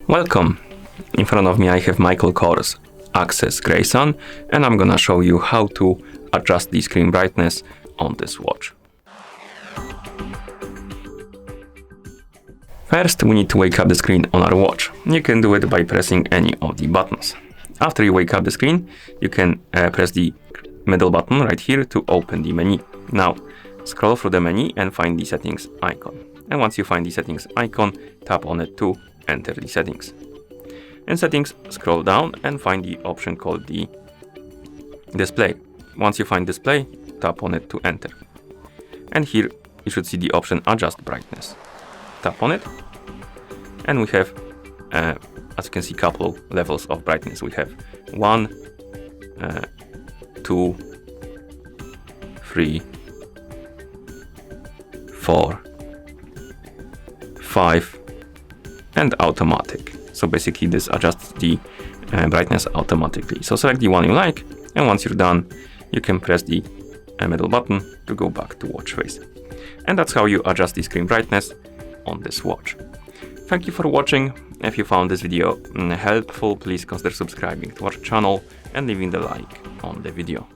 Welcome! In front of me I have MICHAEL Kors Accesss Grayson, and I'm gonna show you how to adjust the screen brightness on this watch. First, we need to wake up the screen on our watch. You can do it by pressing any of the buttons. After you wake up the screen, you can press the middle button right here to open the menu. Now, scroll through the menu and find the settings icon. And once you find the settings icon, tap on it to enter the settings. In settings, scroll down and find the option called the display. Once you find display, tap on it to enter. And here you should see the option adjust brightness. Tap on it, and we have, as you can see, couple levels of brightness. We have 1, 2, 3, 4, 5, and automatic. So basically this adjusts the brightness automatically. So select the one you like, and once you're done, you can press the middle button to go back to watch face. And that's how you adjust the screen brightness on this watch. Thank you for watching. If you found this video helpful, please consider subscribing to our channel and leaving the like on the video.